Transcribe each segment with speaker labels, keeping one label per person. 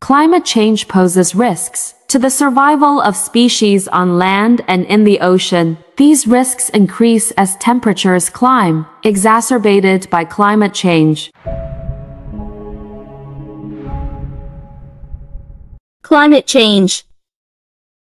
Speaker 1: Climate change poses risks to the survival of species on land and in the ocean. These risks increase as temperatures climb, exacerbated by climate change.
Speaker 2: Climate change.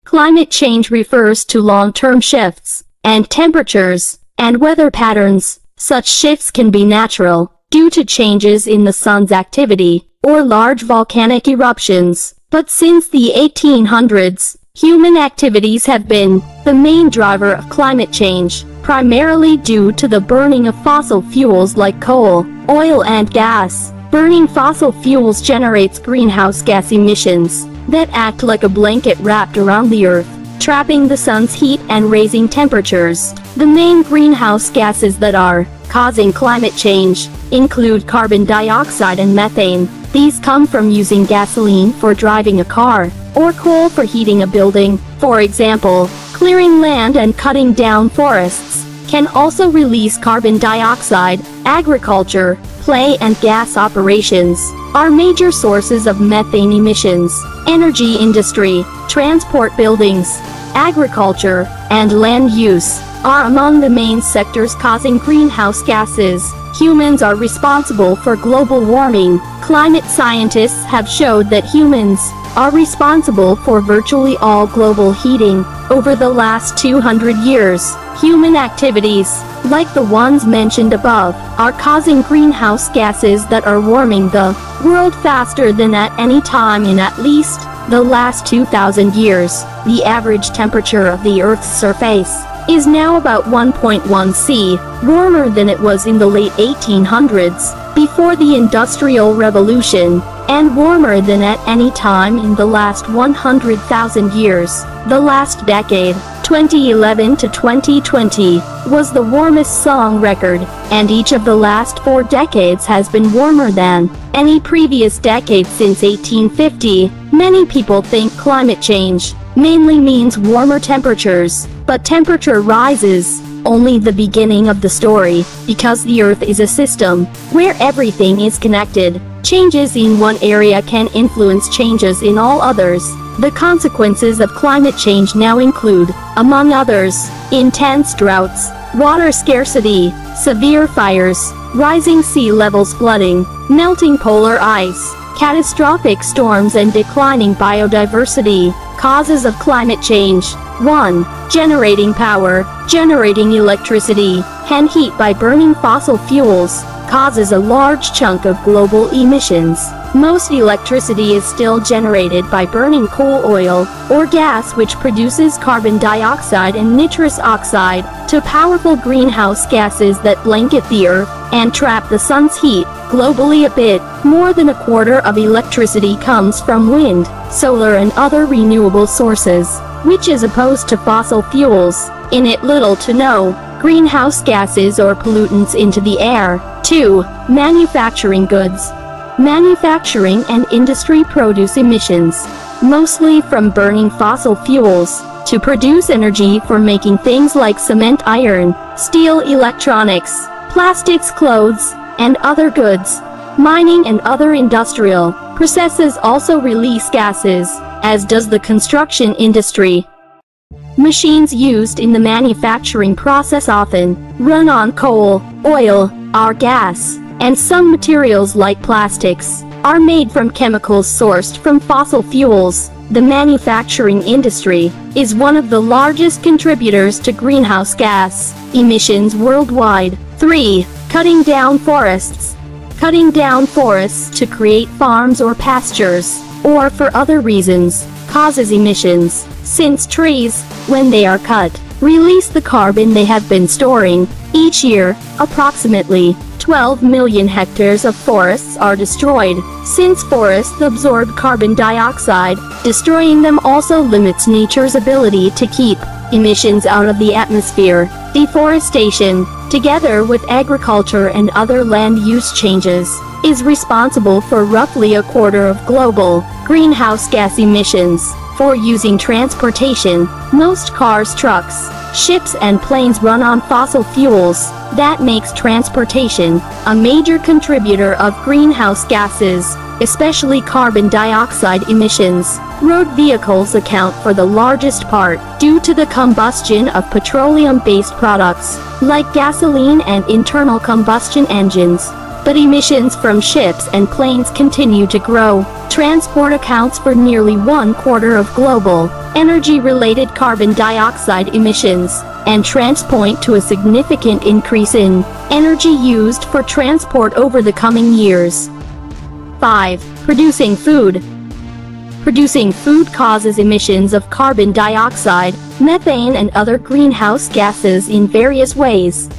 Speaker 2: Climate change refers to long-term shifts and temperatures and weather patterns. Such shifts can be natural, due to changes in the sun's activity, or large volcanic eruptions. But since the 1800s, human activities have been the main driver of climate change, primarily due to the burning of fossil fuels like coal, oil and gas. Burning fossil fuels generates greenhouse gas emissions that act like a blanket wrapped around the Earth, trapping the sun's heat and raising temperatures. The main greenhouse gases that are causing climate change include carbon dioxide and methane. These come from using gasoline for driving a car, or coal for heating a building. For example, clearing land and cutting down forests can also release carbon dioxide. Agriculture, play and gas operations are major sources of methane emissions. Energy industry, transport, buildings, agriculture, and land use are among the main sectors causing greenhouse gases. Humans are responsible for global warming. Climate scientists have showed that humans are responsible for virtually all global heating. Over the last 200 years, human activities, like the ones mentioned above, are causing greenhouse gases that are warming the world faster than at any time in at least the last 2,000 years. The average temperature of the Earth's surface is now about 1.1 C, warmer than it was in the late 1800s, before the Industrial Revolution, and warmer than at any time in the last 100,000 years. The last decade, 2011 to 2020, was the warmest song record, and each of the last 4 decades has been warmer than any previous decade since 1850. Many people think climate change mainly means warmer temperatures, but temperature rises only the beginning of the story, because the Earth is a system where everything is connected. Changes in one area can influence changes in all others. The consequences of climate change now include, among others, intense droughts, water scarcity, severe fires, rising sea levels, flooding, melting polar ice, catastrophic storms and declining biodiversity. Causes of climate change. 1. Generating power. Generating electricity and heat by burning fossil fuels causes a large chunk of global emissions. Most electricity is still generated by burning coal, oil, or gas, which produces carbon dioxide and nitrous oxide, two powerful greenhouse gases that blanket the Earth and trap the sun's heat. Globally, a bit more than a quarter of electricity comes from wind, solar and other renewable sources, which is opposed to fossil fuels. In it, little to no greenhouse gases or pollutants into the air. 2. Manufacturing goods. Manufacturing and industry produce emissions, mostly from burning fossil fuels, to produce energy for making things like cement, iron, steel, electronics, plastics, clothes, and other goods. Mining and other industrial processes also release gases, as does the construction industry. Machines used in the manufacturing process often run on coal, oil, or gas, and some materials like plastics are made from chemicals sourced from fossil fuels. The manufacturing industry is one of the largest contributors to greenhouse gas emissions worldwide. 3. Cutting down forests. Cutting down forests to create farms or pastures, or for other reasons, causes emissions, since trees, when they are cut, release the carbon they have been storing. Each year, approximately 12 million hectares of forests are destroyed. Since forests absorb carbon dioxide, destroying them also limits nature's ability to keep emissions out of the atmosphere. Deforestation, together with agriculture and other land use changes, is responsible for roughly a quarter of global greenhouse gas emissions. For using transportation, most cars, trucks, ships and planes run on fossil fuels. That makes transportation a major contributor of greenhouse gases. especially carbon dioxide emissions. Road vehicles account for the largest part, due to the combustion of petroleum-based products, like gasoline and internal combustion engines. But emissions from ships and planes continue to grow. Transport accounts for nearly 1/4 of global, energy-related carbon dioxide emissions, and trends point to a significant increase in energy used for transport over the coming years. 5. Producing food. Producing food causes emissions of carbon dioxide, methane and other greenhouse gases in various ways,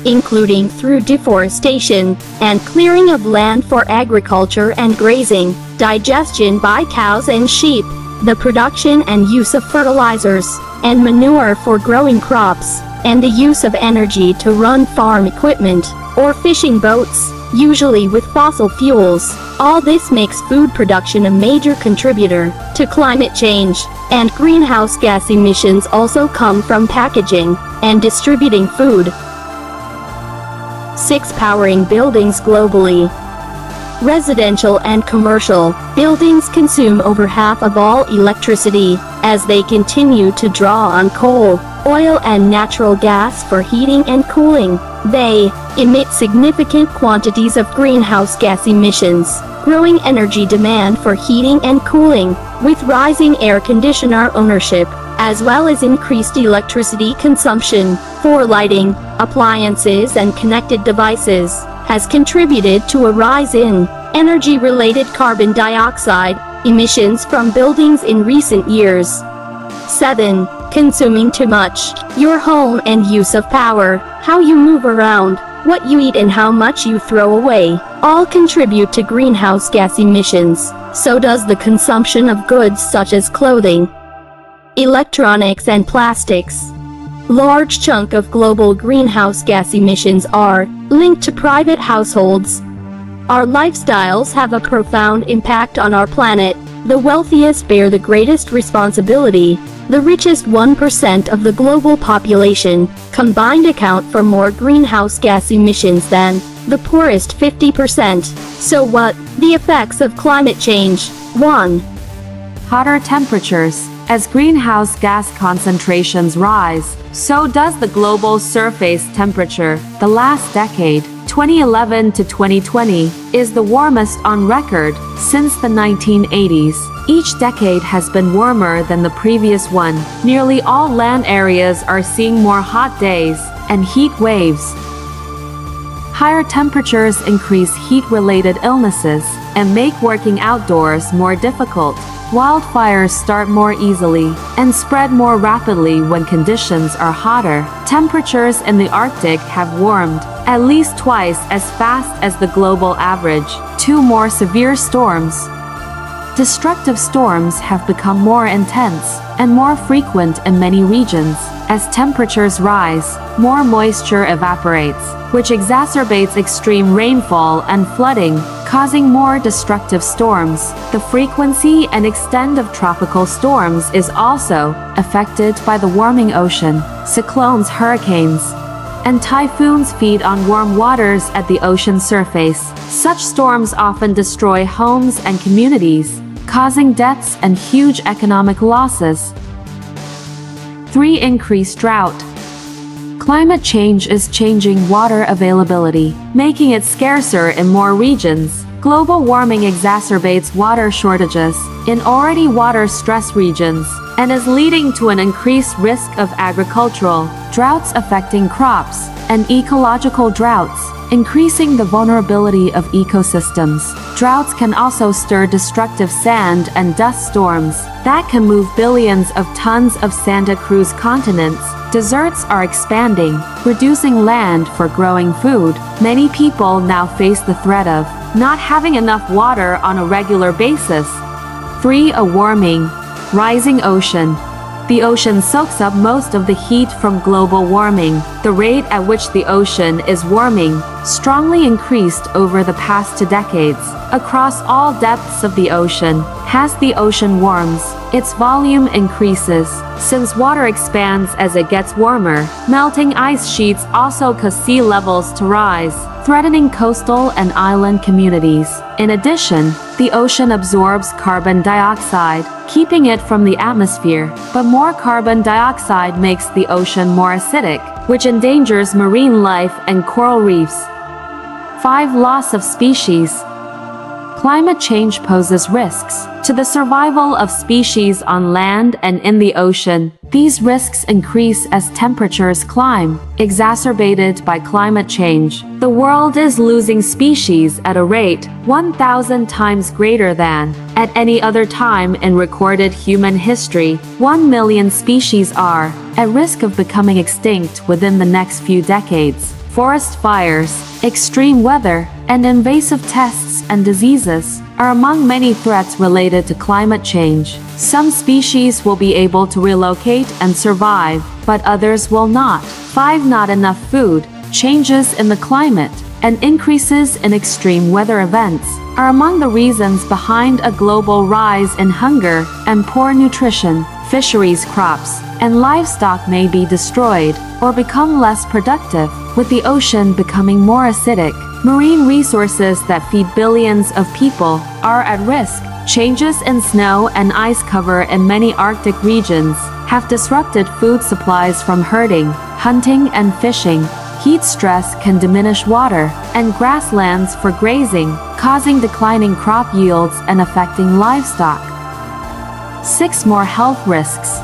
Speaker 2: including through deforestation and clearing of land for agriculture and grazing, digestion by cows and sheep, the production and use of fertilizers and manure for growing crops, and the use of energy to run farm equipment or fishing boats, usually with fossil fuels. All this makes food production a major contributor to climate change, and greenhouse gas emissions also come from packaging and distributing food. 6. Powering buildings globally. Residential and commercial buildings consume over half of all electricity, as they continue to draw on coal, oil and natural gas for heating and cooling. They emit significant quantities of greenhouse gas emissions. Growing energy demand for heating and cooling, with rising air conditioner ownership, as well as increased electricity consumption for lighting, appliances and connected devices, has contributed to a rise in energy-related carbon dioxide emissions from buildings in recent years. 7. Consuming too much. Your home and use of power, how you move around, what you eat and how much you throw away, all contribute to greenhouse gas emissions. So does the consumption of goods such as clothing, electronics and plastics. Large chunk of global greenhouse gas emissions are linked to private households. Our lifestyles have a profound impact on our planet. The wealthiest bear the greatest responsibility. The richest 1% of the global population combined account for more greenhouse gas emissions than the poorest 50%. So what? The effects of climate change. 1.
Speaker 1: Hotter temperatures. As greenhouse gas concentrations rise, so does the global surface temperature. The last decade, 2011 to 2020, is the warmest on record since the 1980s. Each decade has been warmer than the previous one. Nearly all land areas are seeing more hot days and heat waves. Higher temperatures increase heat-related illnesses and make working outdoors more difficult. Wildfires start more easily and spread more rapidly when conditions are hotter. Temperatures in the Arctic have warmed at least twice as fast as the global average. 2 more severe storms. Destructive storms have become more intense and more frequent in many regions. As temperatures rise, more moisture evaporates, which exacerbates extreme rainfall and flooding, causing more destructive storms. The frequency and extent of tropical storms is also affected by the warming ocean. Cyclones, hurricanes, and typhoons feed on warm waters at the ocean surface. Such storms often destroy homes and communities, causing deaths and huge economic losses. 3. Increased drought. Climate change is changing water availability, making it scarcer in more regions. Global warming exacerbates water shortages in already water-stressed regions and is leading to an increased risk of agricultural droughts affecting crops and ecological droughts, increasing the vulnerability of ecosystems. Droughts can also stir destructive sand and dust storms that can move billions of tons of sand across continents. Deserts are expanding, reducing land for growing food. Many people now face the threat of not having enough water on a regular basis. 3. A warming, rising ocean. The ocean soaks up most of the heat from global warming. The rate at which the ocean is warming strongly increased over the past 2 decades. Across all depths of the ocean, as the ocean warms, its volume increases. Since water expands as it gets warmer, melting ice sheets also cause sea levels to rise. threatening coastal and island communities. In addition, the ocean absorbs carbon dioxide, keeping it from the atmosphere, but more carbon dioxide makes the ocean more acidic, which endangers marine life and coral reefs. 5. Loss of species. Climate change poses risks to the survival of species on land and in the ocean. These risks increase as temperatures climb, exacerbated by climate change. The world is losing species at a rate 1,000 times greater than at any other time in recorded human history. 1 million species are at risk of becoming extinct within the next few decades. Forest fires, extreme weather, and invasive pests and diseases are among many threats related to climate change. Some species will be able to relocate and survive, but others will not. 5. Not enough food. Changes in the climate and increases in extreme weather events are among the reasons behind a global rise in hunger and poor nutrition. Fisheries, crops, and livestock may be destroyed or become less productive, with the ocean becoming more acidic. Marine resources that feed billions of people are at risk. Changes in snow and ice cover in many Arctic regions have disrupted food supplies from herding, hunting, and fishing. Heat stress can diminish water and grasslands for grazing, causing declining crop yields and affecting livestock. 6. More health risks.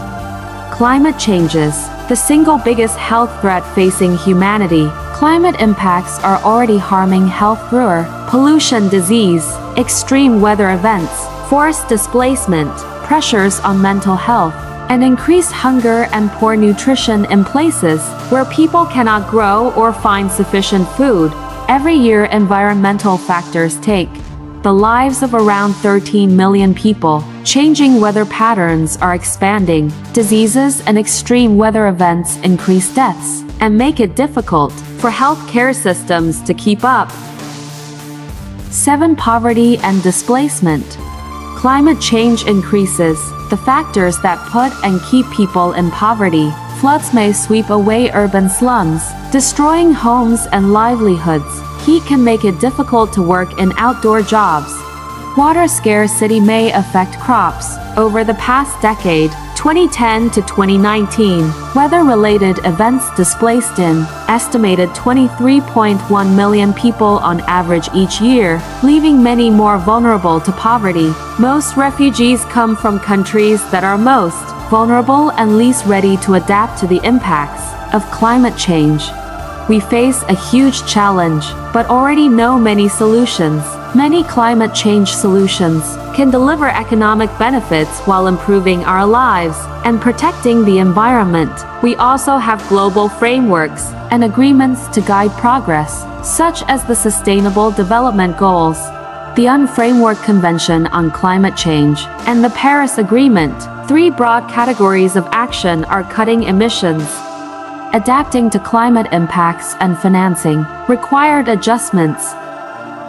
Speaker 1: Climate changes, the single biggest health threat facing humanity. Climate impacts are already harming health through pollution, disease, extreme weather events, forest displacement, pressures on mental health, and increased hunger and poor nutrition in places where people cannot grow or find sufficient food. Every year, environmental factors take the lives of around 13 million people. Changing weather patterns are expanding. Diseases and extreme weather events increase deaths and make it difficult for healthcare systems to keep up. 7. Poverty and displacement. Climate change increases the factors that put and keep people in poverty. Floods may sweep away urban slums, destroying homes and livelihoods. Heat can make it difficult to work in outdoor jobs. Water scarcity may affect crops. Over the past decade, 2010 to 2019, weather-related events displaced an estimated 23.1 million people on average each year, leaving many more vulnerable to poverty. Most refugees come from countries that are most vulnerable and least ready to adapt to the impacts of climate change. We face a huge challenge, but already know many solutions. Many climate change solutions can deliver economic benefits while improving our lives and protecting the environment. We also have global frameworks and agreements to guide progress, such as the Sustainable Development Goals, the UN Framework Convention on Climate Change, and the Paris Agreement. 3 broad categories of action are cutting emissions, adapting to climate impacts, and financing required adjustments.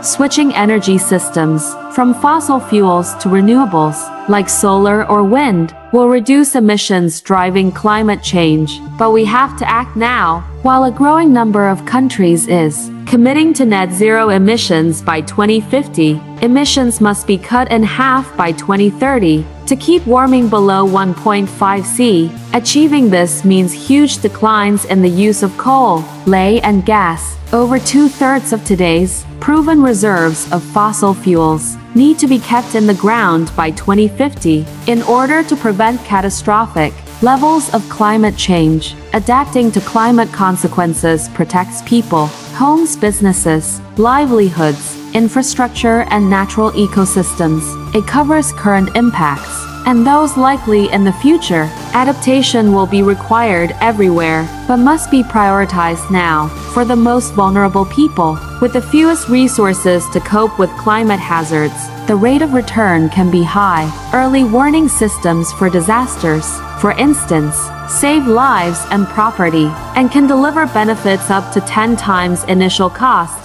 Speaker 1: Switching energy systems from fossil fuels to renewables, like solar or wind, will reduce emissions, driving climate change. But we have to act now. While a growing number of countries is committing to net zero emissions by 2050, emissions must be cut in half by 2030 to keep warming below 1.5 C. Achieving this means huge declines in the use of coal, oil, and gas. Over 2/3 of today's proven reserves of fossil fuels need to be kept in the ground by 2050 in order to prevent catastrophic levels of climate change. Adapting to climate consequences protects people, homes, businesses, livelihoods, infrastructure, and natural ecosystems. It covers current impacts and those likely in the future. Adaptation will be required everywhere, but must be prioritized now. For the most vulnerable people, with the fewest resources to cope with climate hazards, the rate of return can be high. Early warning systems for disasters, for instance, save lives and property, and can deliver benefits up to 10 times initial costs.